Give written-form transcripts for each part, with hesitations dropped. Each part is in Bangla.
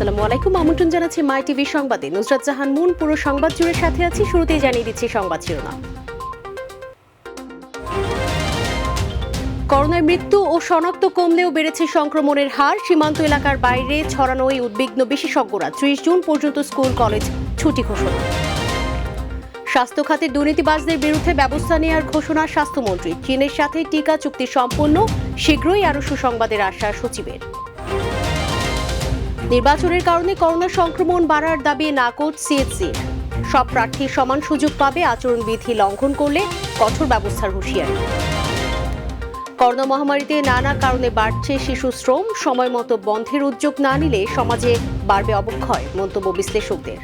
আসসালামু আলাইকুম, আমন্ত্রণ জানাচ্ছি মাই টিভি সংবাদে। নুসরাত জাহান মুন পুরো সংবাদ জুড়ে সাথে আছি। শুরুতেই জানিয়ে দিচ্ছি সংবাদ শিরোনাম। করোনায় মৃত্যু ও শনাক্ত কমলেও বেড়েছে সংক্রমণের হার। সীমান্ত এলাকার বাইরে ছড়ানোয় উদ্বিগ্ন বিশেষজ্ঞরা। ৩০ জুন পর্যন্ত স্কুল কলেজ ছুটি ঘোষণা। স্বাস্থ্য খাতে দুর্নীতিবাজদের বিরুদ্ধে ব্যবস্থা নেওয়ার ঘোষণা স্বাস্থ্যমন্ত্রী। চীনের সাথে টিকা চুক্তি সম্পন্ন, শীঘ্রই আরও সুসংবাদের আশা সচিবের। নির্বাচনের কারণে করোনা সংক্রমণ বাড়ার দাবি নাকচ সিএসসি। সব প্রার্থী সমান সুযোগ পাবে, আচরণবিধি লঙ্ঘন করলে কঠোর ব্যবস্থার হুঁশিয়ারি। করোনা মহামারীতে নানা কারণে বাড়ছে শিশু শ্রম। সময় মতো বন্ধের উদ্যোগ না নিলে সমাজে বাড়বে অবক্ষয়, মন্তব্য বিশ্লেষকদের।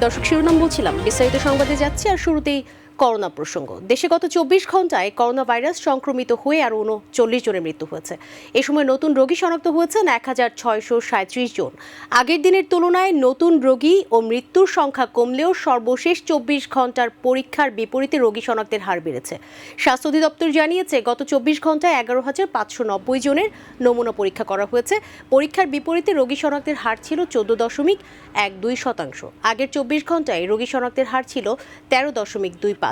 দর্শক, শিরোনাম বলছিলাম, বিস্তারিত সংবাদে যাচ্ছি। আর শুরুতেই করোনা প্রসঙ্গ। দেশে গত ২৪ ঘন্টায় করোনা ভাইরাস সংক্রমিত হয়ে আরও ৩৯ জনের মৃত্যু হয়েছে। এ সময় নতুন রোগী শনাক্ত হয়েছেন ১,৬৩৭ জন। আগের দিনের তুলনায় নতুন রোগী ও মৃত্যুর সংখ্যা কমলেও সর্বশেষ ২৪ ঘন্টার পরীক্ষার বিপরীতে রোগী শনাক্তের হার বেড়েছে। স্বাস্থ্য অধিদপ্তর জানিয়েছে, গত ২৪ ঘন্টায় ১১,৫৯০ জনের নমুনা পরীক্ষা করা হয়েছে। পরীক্ষার বিপরীতে রোগী শনাক্তের হার ছিল ১৪.১২%। আগের ২৪ ঘন্টায় রোগী শনাক্তের হার ছিল ১৩.২৫।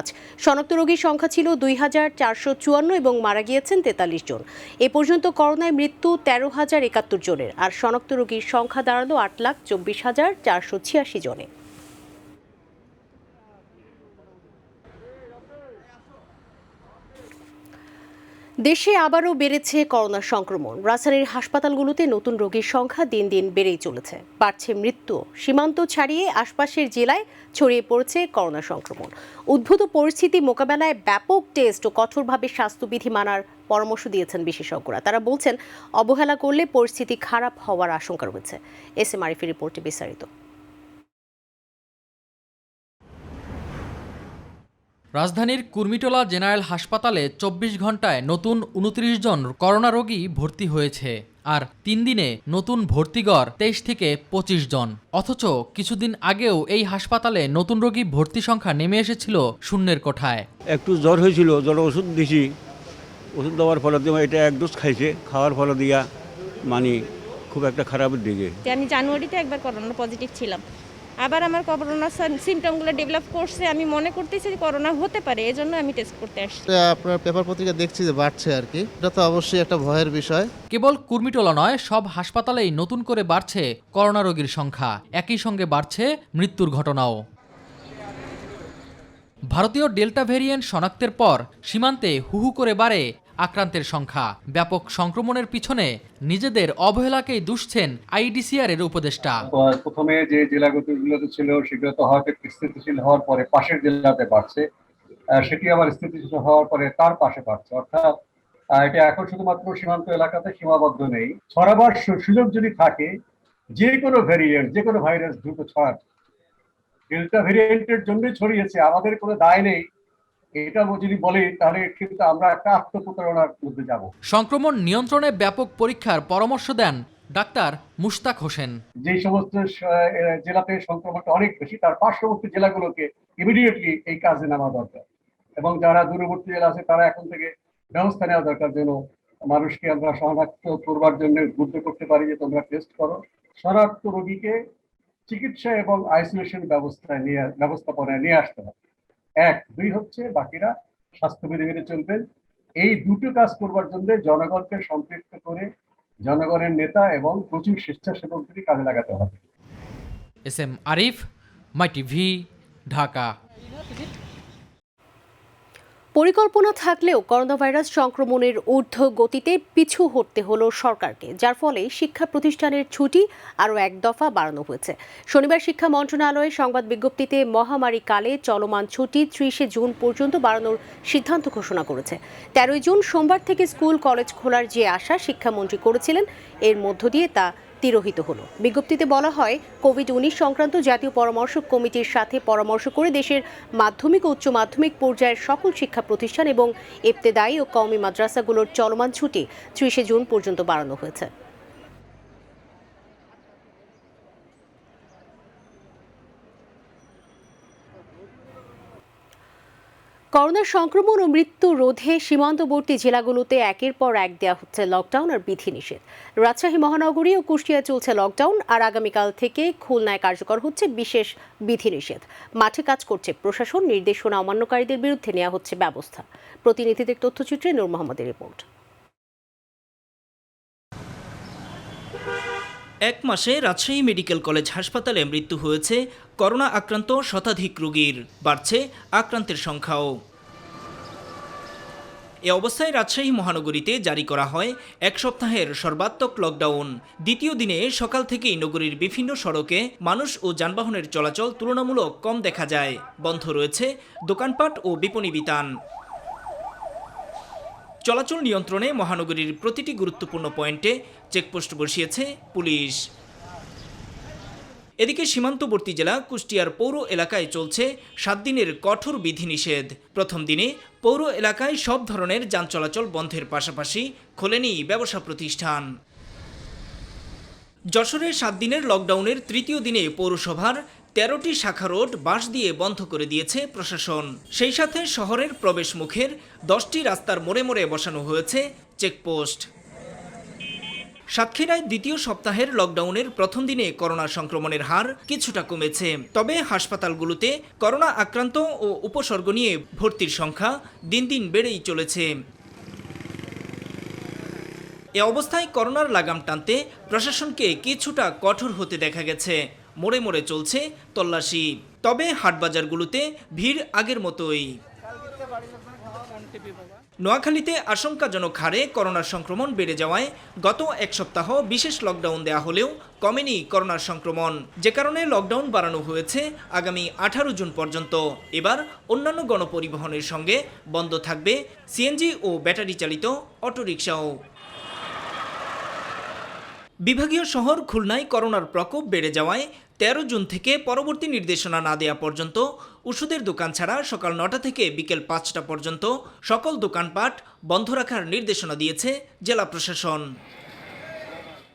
শনাক্ত রোগীর সংখ্যা ছিল ২,৪৫৪ এবং মারা গিয়েছেন ৪৩ জন। এ পর্যন্ত করোনায় মৃত্যু ১৩,০৭১ জনের, আর শনাক্ত রোগীর সংখ্যা দাঁড়ালো ৮,২৪,৪৮৬ জনে। দেশে আবারও বেড়েছে করোনা সংক্রমণ। রাজধানীর হাসপাতালগুলোতে নতুন রোগীর সংখ্যা দিন দিন বেড়েই চলেছে। বাড়ছে মৃত্যু। সীমান্ত ছাড়িয়ে আশপাশের জেলায় ছড়িয়ে পড়েছে করোনা সংক্রমণ। উদ্ভূত পরিস্থিতি মোকাবেলায় ব্যাপক টেস্ট ও কঠোরভাবে স্বাস্থ্যবিধি মানার পরামর্শ দিয়েছেন বিশেষজ্ঞরা। তারা বলছেন, অবহেলা করলে পরিস্থিতি খারাপ হওয়ার আশঙ্কা রয়েছে। এস এম আরিফের রিপোর্টে বিস্তারিত। রাজধানীর কুর্মিটোলা জেনারেল হাসপাতালে ২৪ ঘন্টায় নতুন ২৯ জন করোনা রোগী ভর্তি হয়েছে। আর ৩ দিনে নতুন ভর্তিগড় ২৩ থেকে ২৫ জন। অথচ কিছুদিন আগেও এই হাসপাতালে নতুন রোগী ভর্তি সংখ্যা নেমে এসেছিল শূন্যের কোঠায়। একটু জ্বর হয়েছিল, জ্বর ওষুধ দিছি, ওষুধ দেওয়ার ফলে দিয়ে এটা এক ডোজ খাইছে, খাওয়ার ফলে দিয়া মানে খুব একটা খারাপের দিকে। আমি জানুয়ারিতে একবার করোনা পজিটিভ ছিলাম, আবার আমার করোনা সিমটমগুলো ডেভেলপ করছে। আমি মনে করতেছি যে করোনা হতে পারে, এজন্য আমি টেস্ট করতে আসছি। আপনার পেপার পত্রিকা দেখছি যে বাড়ছে আর কি, এটা তো অবশ্যই একটা ভয়ের বিষয়। কেবল কুর্মিটোলা নয়, সব হাসপাতালেই নতুন করে বাড়ছে করোনা রোগীর সংখ্যা। একই সঙ্গে বাড়ছে মৃত্যুর ঘটনাও। ভারতীয় ডেল্টা ভ্যারিয়েন্ট শনাক্তের পর সীমান্তে হুহু করে বাড়ে আক্রান্তের সংখ্যা। ব্যাপক সংক্রমণের পিছনে নিজেদের অবহেলাকেই দুষছেন আইডিসিআর এর উপদেষ্টা। প্রথমে যে জেলাগুলোতে ছিল সেগুলো তো হয়তো স্থিতিশীল হওয়ার পরে পাশের জেলাতে বাড়ছে, সেটি আবার স্থিতিশীল হওয়ার পরে তার পাশে বাড়ছে। অর্থাৎ এটা এখন শুধুমাত্র সীমান্ত এলাকাতে সীমাবদ্ধ নেই। ছড়াবার সুযোগ যদি থাকে, যে কোনো ভ্যারিয়েন্ট, যে কোনো ভাইরাস দ্রুত ছড়াচ্ছে। ডেল্টা ভ্যারিয়েন্টের জন্যই ছড়িয়েছে, আমাদের কোনো দায় নেই এটা যদি বলে, তাহলে কিন্তু আমরা একটা আত্মপ্রতারণার মধ্যে যাব। সংক্রমণ নিয়ন্ত্রণে ব্যাপক পরীক্ষার পরামর্শ দেন ডাক্তার মুশতাক হোসেন। যে সমস্ত জেলাতে সংক্রমণটা অনেক বেশি, তার পার্শ্ববর্তী জেলাগুলোকে ইমিডিয়েটলি এই কাজে নামা দরকার, এবং যারা দূরবর্তী জেলা আছে তারা এখন থেকে ব্যবস্থা নেওয়া দরকার, যেন মানুষকে আমরা শনাক্ত করবার জন্য উদ্বুদ্ধ করতে পারি যে তোমরা টেস্ট করো। শনাক্ত রোগীকে চিকিৎসা এবং আইসোলেশন ব্যবস্থাপনায় নিয়ে আসতে হবে। ১, ২ হচ্ছে বাকিরা স্বাস্থ্যবিধি মেনে চলবেন। এই দুটো কাজ করবার জন্য জনগণকে সম্পৃক্ত করে জনগণের নেতা এবং প্রচুর স্বেচ্ছাসেবকদের কাজে লাগাতে হবে। এস এম আরিফ, মাই টিভি, ঢাকা। পরিকল্পনা থাকলেও করোনা ভাইরাস সংক্রমণের ঊর্ধ্ব গতিতে পিছু হটতে হলো সরকারকে, যার ফলে শিক্ষা প্রতিষ্ঠানের ছুটি আরও এক দফা বাড়ানো হয়েছে। শনিবার শিক্ষা মন্ত্রণালয়ের সংবাদ বিজ্ঞপ্তিতে মহামারী কালে চলমান ছুটি ৩০ জুন পর্যন্ত বাড়ানোর সিদ্ধান্ত ঘোষণা করেছে। ১৩ জুন সোমবার থেকে স্কুল কলেজ খোলার যে আশা শিক্ষামন্ত্রী করেছিলেন, এর মধ্য দিয়ে তা তিরোহিত হলো। বিজ্ঞপ্তিতে বলা হয়, কোভিড-১৯ সংক্রান্ত জাতীয় পরামর্শক কমিটির সাথে পরামর্শ করে দেশের মাধ্যমিক ও উচ্চ মাধ্যমিক পর্যায়ের সকল শিক্ষা প্রতিষ্ঠান এবং ইবতেদায়ী ও কওমি মাদ্রাসাগুলোর চলমান ছুটি ৩০ জুন পর্যন্ত বাড়ানো হয়েছে। করোনার সংক্রমণ ও মৃত্যু রোধে সীমান্তবর্তী জেলাগুলোতে একের পর এক দেওয়া হচ্ছে লকডাউন আর বিধিনিষেধ। রাজশাহী মহানগরী ও কুষ্টিয়ায় চলছে লকডাউন, আর আগামীকাল থেকে খুলনায় কার্যকর হচ্ছে বিশেষ বিধিনিষেধ। মাঠে কাজ করছে প্রশাসন, নির্দেশনা অমান্যকারীদের বিরুদ্ধে নেওয়া হচ্ছে ব্যবস্থা। প্রতিনিধিদের তথ্যচিত্রে নূর মোহাম্মদের রিপোর্ট। এক মাসে রাজশাহী মেডিকেল কলেজ হাসপাতালে মৃত্যু হয়েছে করোনা আক্রান্ত শতাধিক রোগীর, বাড়ছে আক্রান্তের সংখ্যাও। এ অবস্থায় রাজশাহী মহানগরীতে জারি করা হয় এক সপ্তাহের সর্বাত্মক লকডাউন। দ্বিতীয় দিনে সকাল থেকেই নগরীর বিভিন্ন সড়কে মানুষ ও যানবাহনের চলাচল তুলনামূলক কম দেখা যায়। বন্ধ রয়েছে দোকানপাট ও বিপণী বিতান। চলাচল নিয়ন্ত্রণে মহানগরীর প্রতিটি গুরুত্বপূর্ণ পয়েন্টে চেকপোস্ট বসিয়েছে পুলিশ। এদিকে সীমান্তবর্তী জেলা কুষ্টিয়ার পৌর এলাকায় চলছে 7 দিনের কঠোর বিধিনিষেধ। প্রথম দিনে পৌর এলাকায় সব ধরনের যান চলাচল বন্ধের পাশাপাশি খোলেনি ব্যবসা প্রতিষ্ঠান। যশোরে 7 দিনের লকডাউনের তৃতীয় দিনে পৌরসভার 13টি শাখা রোড বাঁশ দিয়ে বন্ধ করে দিয়েছে প্রশাসন। সেই সাথে শহরের প্রবেশ মুখের 10টি রাস্তার মোড়ে মোড়ে বসানো হয়েছে চেকপোস্ট। সাতক্ষীরায় দ্বিতীয় সপ্তাহের লকডাউনের প্রথম দিনে করোনা সংক্রমণের হার কিছুটা কমেছে, তবে হাসপাতালগুলোতে করোনা আক্রান্ত ও উপসর্গ নিয়ে ভর্তির সংখ্যা দিন দিন বেড়েই চলেছে। এ অবস্থায় করোনার লাগাম টানতে প্রশাসনকে কিছুটা কঠোর হতে দেখা গেছে। মোড়ে মোড়ে চলছে তল্লাশি, তবে হাটবাজারগুলোতে ভিড় আগের মতোই। নোয়াখালীতে আশঙ্কাজনক হারে করোনার সংক্রমণ বেড়ে যাওয়ায় গত এক সপ্তাহ বিশেষ লকডাউন দেয়া হলেও কমেনি করোনার সংক্রমণ, যে কারণে লকডাউন বাড়ানো হয়েছে আগামী 18 জুন পর্যন্ত। এবার অন্যান্য গণপরিবহনের সঙ্গে বন্ধ থাকবে সিএনজি ও ব্যাটারি চালিত অটোরিকশাও। বিভাগীয় শহর খুলনায় করোনার প্রকোপ বেড়ে যাওয়ায় 13 জুন থেকে পরবর্তী নির্দেশনা না দেওয়া পর্যন্ত ওষুধের দোকান ছাড়া সকাল 9টা থেকে বিকেল 5টা পর্যন্ত সকল দোকানপাট বন্ধ রাখার নির্দেশনা দিয়েছে জেলা প্রশাসন।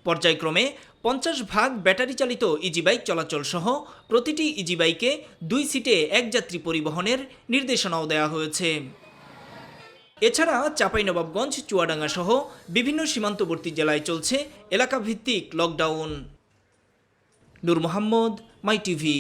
পর্যায়ক্রমে 50 ভাগ ব্যাটারি চালিত ইজি বাইক চলাচল সহ প্রতিটি ইজি বাইকে 2 সিটে এক যাত্রী পরিবহনের নির্দেশনাও দেওয়া হয়েছে। এছাড়া চাঁপাইনবাবগঞ্জ, চুয়াডাঙ্গা সহ বিভিন্ন সীমান্তবর্তী জেলায় চলছে এলাকাভিত্তিক লকডাউন। নূর মোহাম্মদ, মাই টিভি।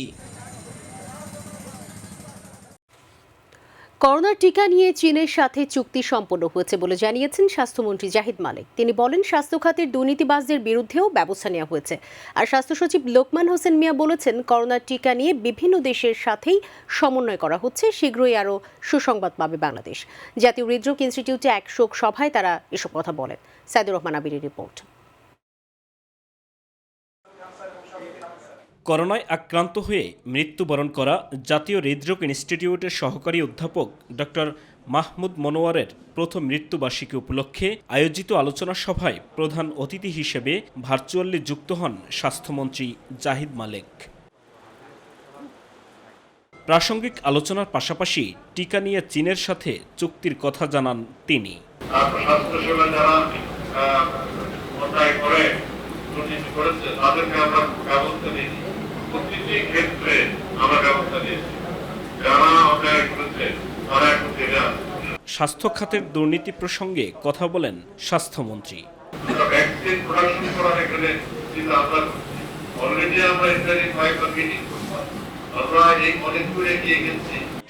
করোনার টিকা নিয়ে চীনের সাথে চুক্তি সম্পন্ন হয়েছে বলে জানিয়েছেন স্বাস্থ্যমন্ত্রী জাহিদ মালেক। তিনি বলেন, স্বাস্থ্য খাতের দুর্নীতিবাজদের বিরুদ্ধেও ব্যবস্থা নেওয়া হয়েছে। আর স্বাস্থ্য সচিব লোকমান হোসেন মিয়া বলেছেন, করোনার টিকা নিয়ে বিভিন্ন দেশের সাথেই সমন্বয় করা হচ্ছে। শীঘ্রই আরও সুসংবাদ পাবে বাংলাদেশ। জাতীয় হৃদরোগ ইনস্টিটিউটে এক শোক সভায় তারা এসব কথা বলেন। সাইদুর রহমান আবিরের রিপোর্ট। করোনায় আক্রান্ত হয়ে মৃত্যুবরণ করা জাতীয় হৃদরোগ ইনস্টিটিউটের সহকারী অধ্যাপক ডক্টর মাহমুদ মনোয়ারের প্রথম মৃত্যুবার্ষিকী উপলক্ষে আয়োজিত আলোচনা সভায় প্রধান অতিথি হিসেবে ভার্চুয়ালি যুক্ত হন স্বাস্থ্যমন্ত্রী জাহিদ মালেক। প্রাসঙ্গিক আলোচনার পাশাপাশি টিকা নিয়ে চীনের সাথে চুক্তির কথা জানান তিনি। স্বাস্থ্য খাতের দুর্নীতি প্রসঙ্গে কথা বলেন স্বাস্থ্যমন্ত্রী।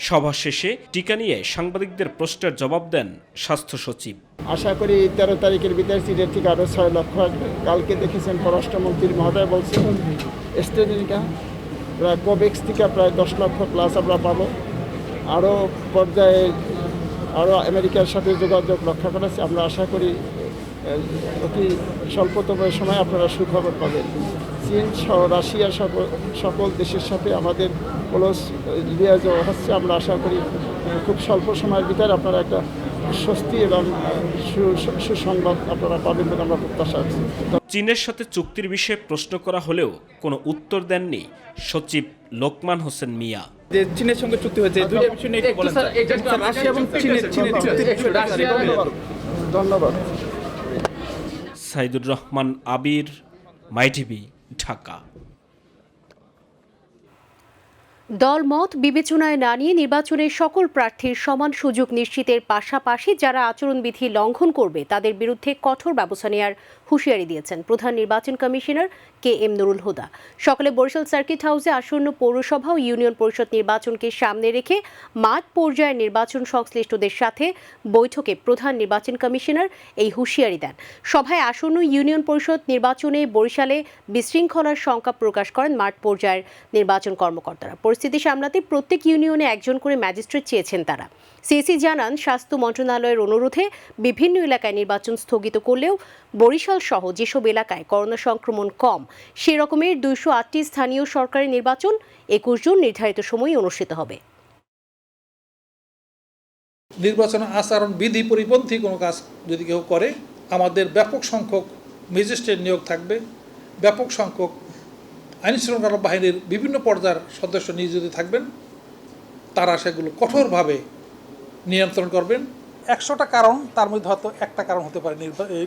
সভা শেষে টিকা নিয়ে সাংবাদিকদের প্রশ্নের জবাব দেন স্বাস্থ্য সচিব। আশা করি 13 তারিখের ভিতরে চীনের থেকে আরও 6 লক্ষ আসবে। কালকে দেখেছেন পররাষ্ট্রমন্ত্রী মহোদয় বলছেন এস্ট্রাজেনিকা প্রায় কোভ্যাক্স থেকে প্রায় 10 লক্ষ প্লাস আমরা পাবো। আরও পর্যায়ে আরও আমেরিকার সাথে যোগাযোগ রক্ষা করেছে। আমরা আশা করি অতি স্বল্পতম সময় আপনারা সুখবর পাবেন। চীন সহ রাশিয়া সকল দেশের সাথে আমাদের ক্লোজ লিয়াজও হচ্ছে। আমরা আশা করি খুব স্বল্প সময়ের ভিতরে আপনারা একটা স্বস্তি এবং সুসংবাদ আপনারা পাবেন বলে আমরা প্রত্যাশা করছি। চীনের সাথে চুক্তির বিষয়ে প্রশ্ন করা হলেও কোনো উত্তর দেননি সচিব লোকমান হোসেন মিয়া। চীনের সঙ্গে চুক্তি হয়েছে, দুইটা বিষয় নিয়ে একটু বলেন স্যার। রাশিয়া এবং চীনের ধন্যবাদ। সাইদুর রহমান আবির, মাই টিভি, ঢাকা। দলমত বিবেচনায় না নিয়ে নির্বাচনে সকল প্রার্থীর সমান সুযোগ নিশ্চিতের পাশাপাশি যারা আচরণবিধি লঙ্ঘন করবে তাদের বিরুদ্ধে কঠোর ব্যবস্থা নেওয়ার হুঁশিয়ারি দিয়েছেন প্রধান নির্বাচন কমিশনার KM নুরুল হুদা। সকালে বরিশাল সার্কিট হাউসে আসন্ন পৌরসভা ও ইউনিয়ন পরিষদ নির্বাচনকে সামনে রেখে মাঠ পর্যায়ের নির্বাচন সংশ্লিষ্টদের সাথে বৈঠকে প্রধান নির্বাচন কমিশনার এই হুঁশিয়ারি দেন। সভায় আসন্ন ইউনিয়ন পরিষদ নির্বাচনে বরিশালে বিশৃঙ্খলার শঙ্কা প্রকাশ করেন মাঠ পর্যায়ের নির্বাচন কর্মকর্তারা। পরিস্থিতি সামলাতে প্রত্যেক ইউনিয়নে একজন করে ম্যাজিস্ট্রেট চেয়েছেন তারা। সিএসি জানান, স্বাস্থ্য মন্ত্রণালয়ের অনুরোধে বিভিন্ন এলাকায় নির্বাচন স্থগিত করলেও বরিশাল সহ যেসব এলাকায় করোনা সংক্রমণ কম সে রকমের 208টি স্থানীয় সরকারি নির্বাচন 21 জুন নির্ধারিত সময়ে অনুষ্ঠিত হবে। নির্বাচন আচরণ বিধি পরিপন্থী কোনো কাজ যদি কেউ করে, আমাদের ব্যাপক সংখ্যক ম্যাজিস্ট্রেট নিয়োগ থাকবে, ব্যাপক সংখ্যক আইনশৃঙ্খলা বাহিনীর বিভিন্ন পর্যায়ের সদস্য নিয়োজিত থাকবেন। তারা সেগুলো কঠোরভাবে নিয়ন্ত্রণ করবেন। 100টা কারণ, তার মধ্যে হয়তো একটা কারণ হতে পারে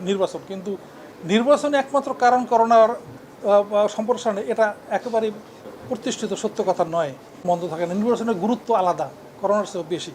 নির্বাচন, কিন্তু নির্বাচনে একমাত্র কারণ করোনার সম্প্রসারণে এটা একেবারে প্রতিষ্ঠিত সত্য কথা নয়। বন্ধ থাকে না, নির্বাচনের গুরুত্ব আলাদা, করোনার চেয়ে বেশি।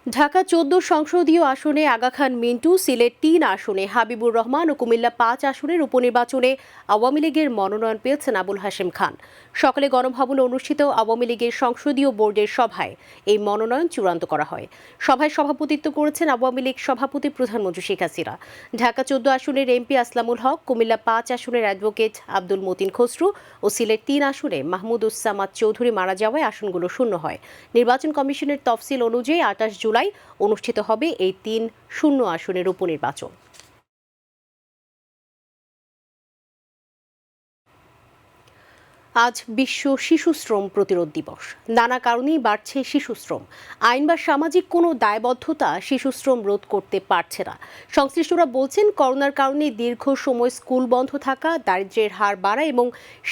ঢাকা 14 সংসদীয় আসনে আগা খান মিন্টু, সিলেট 3 আসনে হাবিবুর রহমান ও কুমিল্লা 5 আসনের উপনির্বাচনে আওয়ামী লীগের মনোনয়ন পেয়েছেন আবুল হাশেম খান। সকালে গণভবনে অনুষ্ঠিত আওয়ামী লীগের সংসদীয় বোর্ডের সভায় এই মনোনয়ন চূড়ান্ত করা হয়। সভায় সভাপতিত্ব করেছেন আওয়ামী লীগ সভাপতি প্রধানমন্ত্রী শেখ হাসিনা। ঢাকা 14 আসনের এমপি আসলামুল হক, কুমিল্লা 5 আসনের অ্যাডভোকেট আব্দুল মতিন খসরু ও সিলেট 3 আসনে মাহমুদুজ্জামান চৌধুরী মারা যাওয়ায় আসনগুলো শূন্য হয়। নির্বাচন কমিশনের তফসিল অনুযায়ী 28 জুলাই অনুষ্ঠিত হবে এই 3 শূন্য আসনের উপনির্বাচন। আজ বিশ্ব শিশু শ্রম প্রতিরোধ দিবস। নানা কারণেই বাড়ছে শিশু শ্রম। আইন বা সামাজিক কোনো দায়বদ্ধতা শিশু শ্রম রোধ করতে পারছে না। সংশ্লিষ্টরা বলছেন, করোনার কারণে দীর্ঘ সময় স্কুল বন্ধ থাকা, দারিদ্র্যের হার বাড়া এবং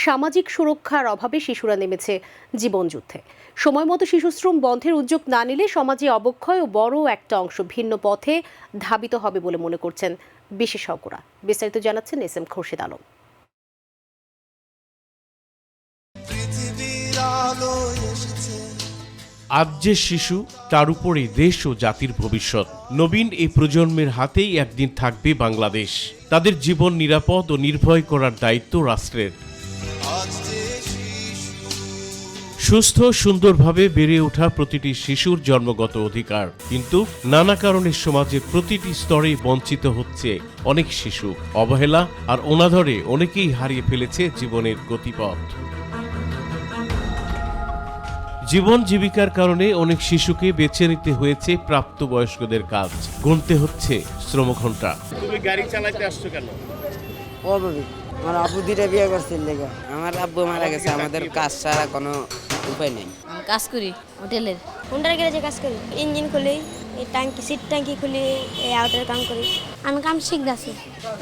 সামাজিক সুরক্ষার অভাবে শিশুরা নেমেছে জীবনযুদ্ধে। সময় মতো শিশু শ্রম বন্ধের উদ্যোগ না নিলে সমাজে অবক্ষয় ও বড় একটা অংশ ভিন্ন পথে ধাবিত হবে বলে মনে করছেন বিশেষজ্ঞরা। বিস্তারিত জানাচ্ছেন SM খোরশেদ আলম। আজ যে শিশু, তার উপরে দেশ ও জাতির ভবিষ্যৎ। নবীন এই প্রজন্মের হাতেই একদিন থাকবে বাংলাদেশ। তাদের জীবন নিরাপদ ও নির্ভয় করার দায়িত্ব রাষ্ট্রের। সুস্থ সুন্দরভাবে বেড়ে ওঠা প্রতিটি শিশুর জন্মগত অধিকার, কিন্তু নানা কারণে সমাজের প্রতিটি স্তরে বঞ্চিত হচ্ছে অনেক শিশু। অবহেলা আর অনাদরে অনেকেই হারিয়ে ফেলেছে জীবনের গতিপথ। জীবন জীবিকার কারণে অনেক শিশুকে বেছে নিতে হয়েছে প্রাপ্তবয়স্কদের কাজ, গুনতে হচ্ছে শ্রমঘণ্টা। তুমি গাড়ি চালাতে আসছো কেন? আমার আব্বু দুইটা বিয়ে করছে লেগে। আমার আব্বু মারা গেছে, আমাদের কাজ ছাড়া কোনো উপায় নেই। কাজ করি হোটেলের, হোন্ডার গ্যারেজে কাজ করি, ইঞ্জিন খুলি, এই ট্যাঙ্কি সিট ট্যাঙ্কি খুলি, এই আউটের কাম করি। আমি কাম শিখতেছি।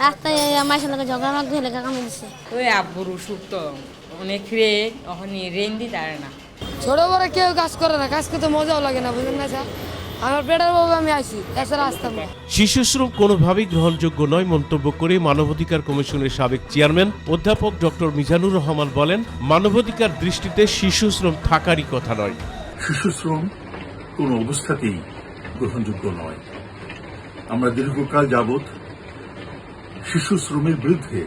রাস্তায় আমার সঙ্গে ঝগড়া মাগ ধরে কাম দিচ্ছে। ওই আব্বুর অসুখ তো অনেক রে, ওখানে রেন দিতে পারে না। ছোট বড় কেউ কাজ করে না, কাজ করতে মজাও লাগে না, বুঝলেন না স্যার? আমার পেটের বাবু আমি আইছি, এছাড়া আসতাম না। শিশু শ্রম কোনোভাবেই গ্রহণযোগ্য নয় মন্তব্য করে মানবাধিকার কমিশনের সাবেক চেয়ারম্যান অধ্যাপক ডক্টর মিজানুর রহমান বলেন, মানবাধিকার দৃষ্টিতে শিশু শ্রম থাকারই কথা নয়। শিশু শ্রম কোনো অবস্থাতেই গ্রহণযোগ্য নয়। আমরা দীর্ঘকাল যাবৎ শিশু শ্রমের বিরুদ্ধে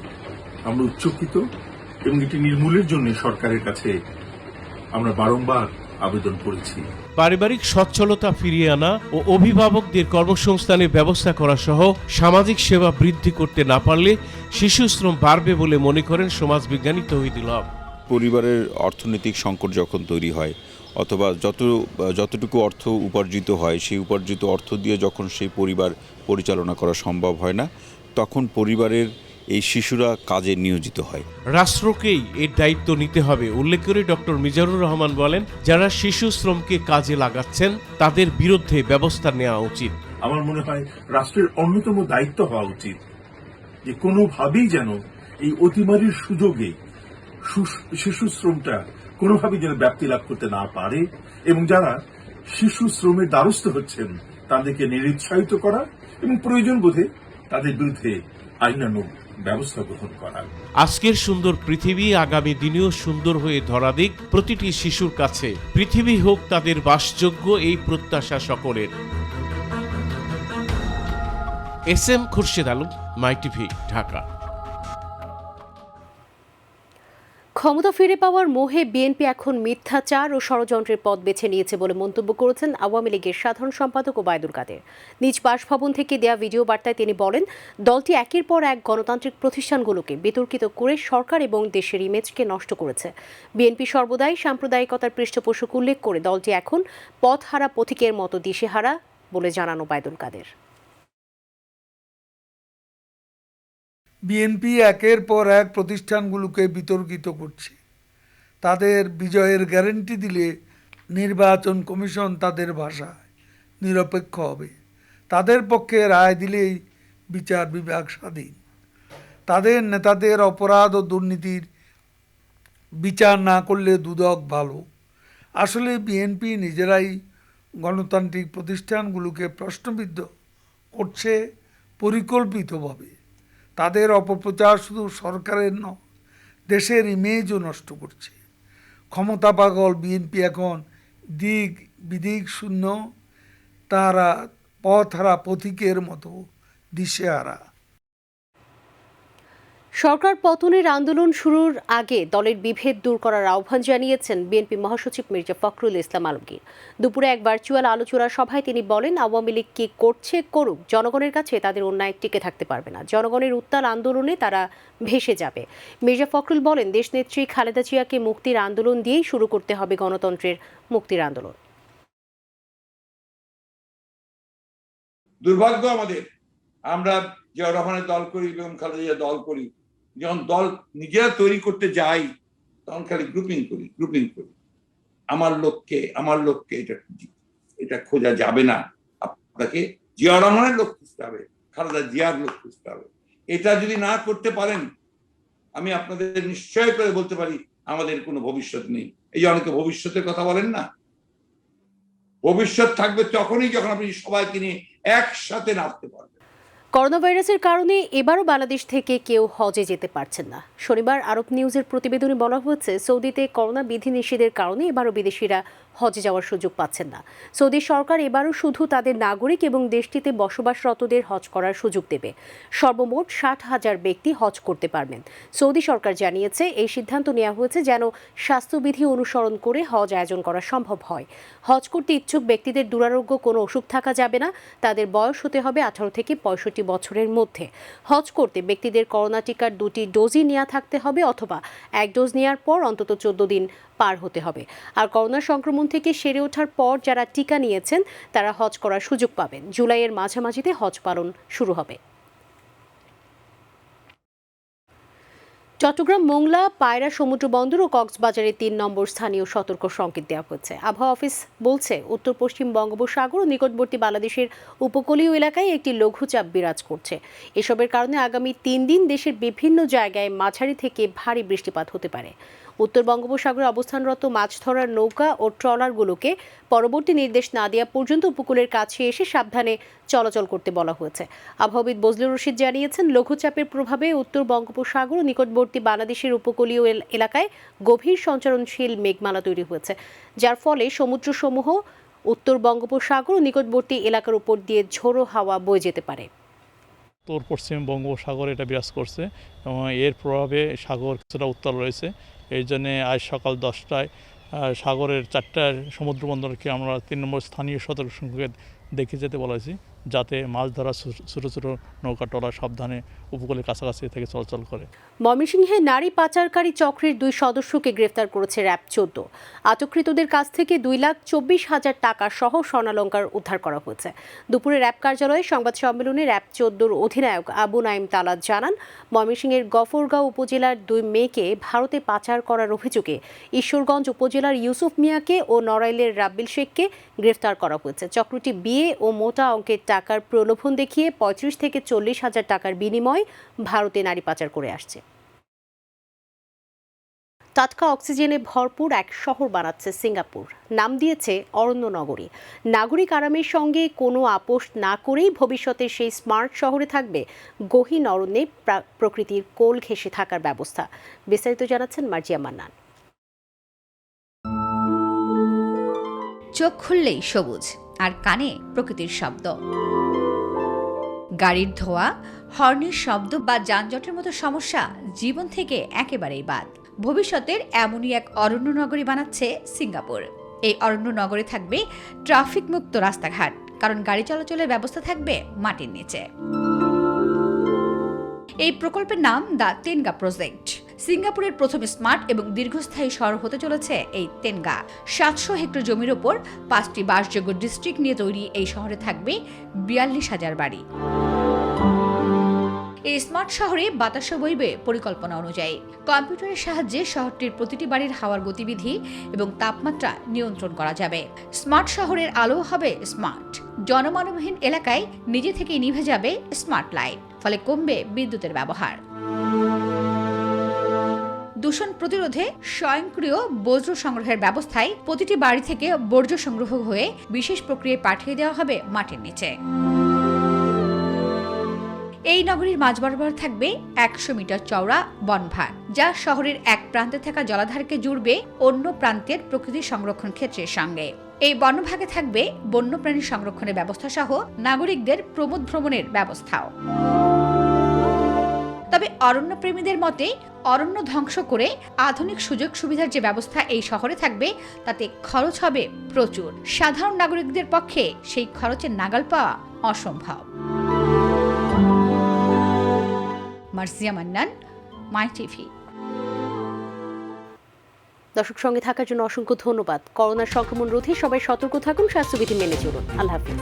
আমরা উচ্চকিত এবং এটি নির্মূলের জন্য সরকারের কাছে আমরা বারংবার আবেদন করেছি। পারিবারিক সচ্ছলতা ফিরিয়ে আনা ও অভিভাবকদের কর্মসংস্থানের ব্যবস্থা করা সহ সামাজিক সেবা বৃদ্ধি করতে না পারলে শিশু শ্রম বাড়বে বলে মনে করেন সমাজবিজ্ঞানী তৌহিদুল হক। পরিবারের অর্থনৈতিক সংকট যখন তৈরি হয় অথবা যতটুকু অর্থ উপার্জিত হয়, সেই উপার্জিত অর্থ দিয়ে যখন সেই পরিবার পরিচালনা করা সম্ভব হয় না, তখন পরিবারের এই শিশুরা কাজে নিয়োজিত হয়। রাষ্ট্রকেই এর দায়িত্ব নিতে হবে উল্লেখ করে ডক্টর মিজানুর রহমান বলেন, যারা শিশু শ্রমকে কাজে লাগাচ্ছেন তাদের বিরুদ্ধে ব্যবস্থা নেওয়া উচিত। আমার মনে হয় রাষ্ট্রের অন্যতম দায়িত্ব হওয়া উচিত যে কোনোভাবেই যেন এই অতিমারির সুযোগে শিশু শ্রমটা কোনোভাবেই যেন ব্যাপ্তি লাভ করতে না পারে, এবং যারা শিশু শ্রমের দ্বারস্থ হচ্ছেন তাদেরকে নিরুৎসাহিত করা এবং প্রয়োজন বোধে তাদের বিরুদ্ধে আইনানুগ ব্যবস্থা গ্রহণ করা। আজকের সুন্দর পৃথিবী আগামী দিনেও সুন্দর হয়ে ধরা দিক প্রতিটি শিশুর কাছে। পৃথিবী হোক তাদের বাসযোগ্য, এই প্রত্যাশা সকলের। এস.এম. খুরশেদ আলম, মাই টিভি, ঢাকা। ক্ষমতা ফিরে পাওয়ার মোহে বিএনপি এখন মিথ্যাচার ও ষড়যন্ত্রের পথ বেছে নিয়েছে বলে মন্তব্য করেছেন আওয়ামী লীগের সাধারণ সম্পাদক ওবায়দুল কাদের। নিজ বাসভবন থেকে দেয়া ভিডিও বার্তায় তিনি বলেন, দলটি একের পর এক গণতান্ত্রিক প্রতিষ্ঠানগুলোকে বিতর্কিত করে সরকার এবং দেশের ইমেজকে নষ্ট করেছে। বিএনপি সর্বদাই সাম্প্রদায়িকতার পৃষ্ঠপোষক উল্লেখ করে দলটি এখন পথহারা পথিকের মতো দিশেহারা বলে জানান ওবায়দুল কাদের। বিএনপি একের পর এক প্রতিষ্ঠানগুলোকে বিতর্কিত করছে। তাদের বিজয়ের গ্যারান্টি দিলে নির্বাচন কমিশন তাদের ভাষায় নিরপেক্ষ হবে, তাদের পক্ষে রায় দিলেই বিচার বিভাগ স্বাধীন, তাদের নেতাদের অপরাধ ও দুর্নীতির বিচার না করলে দুদক ভালো। আসলে বিএনপি নিজেরাই গণতান্ত্রিক প্রতিষ্ঠানগুলোকে প্রশ্নবিদ্ধ করছে পরিকল্পিতভাবে। তাদের অপপ্রচার শুধু সরকারের নয়, দেশের ইমেজও নষ্ট করছে। ক্ষমতা পাগল বিএনপি এখন দিক বিদিক শূন্য, তারা পথহারা পথিকের মতো দিশেহারা। সরকার পতনের আন্দোলন শুরুর আগে দলের বিভেদ দূর করার আহ্বান জানিয়েছেন বিএনপি মহাসচিব মির্জা ফখরুল ইসলাম আলমগীর। দুপুরে এক ভার্চুয়াল আলোচনা সভায় তিনি বলেন, আওয়ামী লীগ কি করছে করুক, জনগণের কাছে তাদের অন্যায় টিকে থাকতে পারবে না। জনগণের উত্তাল আন্দোলনে তারা ভেসে যাবে। মির্জা ফখরুল বলেন, দেশনেত্রী খালেদা জিয়াকে মুক্তির আন্দোলন দিয়েই শুরু করতে হবে গণতন্ত্রের মুক্তির আন্দোলন। দুর্ভাগ্য আমাদের, আমরা জিয়াউর রহমানের দল করি এবং খালেদা জিয়ার দল করি, যখন দল নিজেরা তৈরি করতে যাই তখন খালি গ্রুপিং করি। আমার লোককে এটা খোঁজা যাবে না। আপনাকে জিয়াউর রহমানের লোক খুঁজতে হবে, খালেদা জিয়ার লোক খুঁজতে হবে। এটা যদি না করতে পারেন, আমি আপনাদের নিশ্চয় করে বলতে পারি আমাদের কোনো ভবিষ্যৎ নেই। এই যে অনেকে ভবিষ্যতের কথা বলেন না, ভবিষ্যৎ থাকবে তখনই যখন আপনি সবাইকে নিয়ে একসাথে নামতে পারবেন। করোনা ভাইরাসের কারণে এবারও বাংলাদেশ থেকে কেউ হজে যেতে পারছেন না। শনিবার আরব নিউজের প্রতিবেদনে বলা হয়েছে, সৌদিতে করোনা বিধিনিষেধের কারণে এবারও বিদেশিরা হজে যাওয়ার সুযোগ পাচ্ছেন না। সৌদি সরকার এবারও শুধু তাদের নাগরিক এবং দেশটিতে বসবাসরতদের হজ করার সুযোগ দেবে। সর্বমোট 60,000 ব্যক্তি হজ করতে পারবেন। সৌদি সরকার জানিয়েছে, এই সিদ্ধান্ত নেওয়া হয়েছে যেন স্বাস্থ্যবিধি অনুসরণ করে হজ আয়োজন করা সম্ভব হয়। হজ করতে ইচ্ছুক ব্যক্তিদের দুরারোগ্য কোনো অসুখ থাকা যাবে না। তাদের বয়স হতে হবে 18 থেকে 65 বছরের মধ্যে। হজ করতে ব্যক্তিদের করোনা টিকার 2টি ডোজই নেওয়া থাকতে হবে অথবা 1 ডোজ নেওয়ার পর অন্তত 14 দিন পার হতে হবে। আর করোনা সংক্রমণ থেকে সেরে ওঠার পর যারা টিকা নিয়েছেন তারা হজ করার সুযোগ পাবেন। জুলাইয়ের মাঝামাঝিতে হজ পালন শুরু হবে। চট্টগ্রাম মোংলা পায়রা সমুদ্র বন্দর ও কক্সবাজারে 3 নম্বর স্থানীয় সতর্ক সংকেত দেওয়া হয়েছে। আবহাওয়া অফিস বলছে, উত্তর পশ্চিম বঙ্গোপসাগর ও নিকটবর্তী বাংলাদেশের উপকূলীয় এলাকায় একটি লঘুচাপ বিরাজ করছে। এসবের কারণে আগামী 3 দিন দেশের বিভিন্ন জায়গায় মাঝারি থেকে ভারী বৃষ্টিপাত হতে পারে। উত্তর বঙ্গোপসাগরে অবস্থানরত মাছ ধরার নৌকা ও ট্রলারগুলোকে পরবর্তী নির্দেশ না দেওয়া পর্যন্ত উপকূলের কাছে এসে সাবধানে চলাচল করতে বলা হয়েছে। আবহাওয়াবিদ বজলুর রশিদ জানিয়েছেন, লঘুচাপের প্রভাবে উত্তর বঙ্গোপসাগর ও নিকটবর্তী বাংলাদেশের উপকূলীয় এলাকায় গভীর সঞ্চারণশীল মেঘমালা তৈরি হয়েছে, যার ফলে সমুদ্রসমূহ উত্তর বঙ্গোপসাগর ও নিকটবর্তী এলাকার উপর দিয়ে ঝোড়ো হাওয়া বয়ে যেতে পারে। উত্তর পশ্চিম বঙ্গোপসাগর এটা বিরাজ করছে এবং এর প্রভাবে সাগর কিছুটা উত্তাল রয়েছে। এই জন্যে আজ সকাল 10টায় সাগরের 4টা সমুদ্র বন্দরকে আমরা 3 নম্বর স্থানীয় সতর্ক সংকেত দেখে যেতে বলেছি, যাতে মাছ ধরা ছোটো ছোটো নৌকা ট্রলার সাবধানে উপকূলের কাছাকাছি থেকে চলাচল করে। ময়মনসিংহে নারী পাচারকারী চক্রের 2 সদস্যকে গ্রেফতার করেছে র্যাব 14। আটককৃতদের কাছ থেকে 2,24,000 টাকা সহ স্বর্ণালংকার উদ্ধার করা হয়েছে। দুপুরে র্যাব কার্যালয়ে সংবাদ সম্মেলনে র্যাব 14 অধিনায়ক আবু নাইম তালাত জানান, ময়মনসিংহের গফরগাঁও উপজেলার 2 মেয়েকে ভারতে পাচার করার অভিযোগে ঈশ্বরগঞ্জ উপজেলার ইউসুফ মিয়াকে ও নড়াইলের রাব্বিল শেখকে গ্রেফতার করা হয়েছে। চক্রটি বিয়ে ও মোটা অঙ্কের টাকার প্রলোভন দেখিয়ে 35 থেকে 40,000 টাকার বিনিময়ে ভারতে নারী পাচার করে আসছে। টাটকা অক্সিজেনে ভরপুর এক শহর বানাচ্ছে সিঙ্গাপুর। নাম দিয়েছে অরণ্য নগরী। নাগরিক আরামের সঙ্গে কোনো আপোষ না করেই ভবিষ্যতে সেই স্মার্ট শহরে থাকবে গহীন অরণ্যে প্রকৃতির কোল ঘেঁষে থাকার ব্যবস্থা। বিস্তারিত জানাচ্ছেন মার্জিয়া মান্নান। চোখ খুললেই সবুজ আর কানে প্রকৃতির শব্দ, গাড়ির ধোঁয়া, হর্নের শব্দ বা যানজটের মতো সমস্যা জীবন থেকে একেবারেই বাদ। ভবিষ্যতের এমনই এক অরণ্য নগরী বানাচ্ছে সিঙ্গাপুর। এই অরণ্য নগরে থাকবে ট্রাফিক মুক্ত রাস্তাঘাট, কারণ গাড়ি চলাচলের ব্যবস্থা থাকবে মাটির নিচে। এই প্রকল্পের নাম দ্য তেনগা প্রজেক্ট। সিঙ্গাপুরের প্রথম স্মার্ট এবং দীর্ঘস্থায়ী শহর হতে চলেছে এই তেনগা। 700 হেক্টর জমির ওপর 5টি বাসযোগ্য ডিস্ট্রিক্ট নিয়ে তৈরি এই শহরে থাকবে 42,000 বাড়ি। এই স্মার্ট শহরে বাতাসও বইবে পরিকল্পনা অনুযায়ী। কম্পিউটারের সাহায্যে শহরটির প্রতিটি বাড়ির হাওয়ার গতিবিধি এবং তাপমাত্রা নিয়ন্ত্রণ করা যাবে। স্মার্ট শহরের আলো হবে স্মার্ট। জনমানবহীন এলাকায় নিজে থেকেই নিভে যাবে স্মার্ট লাইট, ফলে কমবে বিদ্যুতের ব্যবহার। দূষণ প্রতিরোধে স্বয়ংক্রিয় বর্জ্য সংগ্রহের ব্যবস্থায় প্রতিটি বাড়ি থেকে বর্জ্য সংগ্রহ হয়ে বিশেষ প্রক্রিয়ায় পাঠিয়ে দেওয়া হবে মাটির নিচে। এই নগরীর মাঝ বরাবর থাকবে 100 মিটার চওড়া বনভাগ, যা শহরের এক প্রান্তে থাকা জলাধারকে জুড়বে অন্য প্রান্তের প্রকৃতি সংরক্ষণ ক্ষেত্রের সঙ্গে। এই বনভাগে থাকবে বন্যপ্রাণী সংরক্ষণের ব্যবস্থা সহ নাগরিকদের প্রমোদ ভ্রমণের ব্যবস্থাও। তবে অরণ্যপ্রেমীদের মতে অরণ্য ধ্বংস করে আধুনিক সুযোগ সুবিধার যে ব্যবস্থা এই শহরে থাকবে তাতে খরচ হবে প্রচুর। সাধারণ নাগরিকদের পক্ষে সেই খরচের নাগাল পাওয়া অসম্ভব। মার্জিয়া মান্নান, মাই টিভি। দর্শক, সঙ্গে থাকার জন্য অসংখ্য ধন্যবাদ। করোনার সংক্রমণ রোধে সবাই সতর্ক থাকুন, স্বাস্থ্যবিধি মেনে চলুন। আল্লাহ হাফিজ।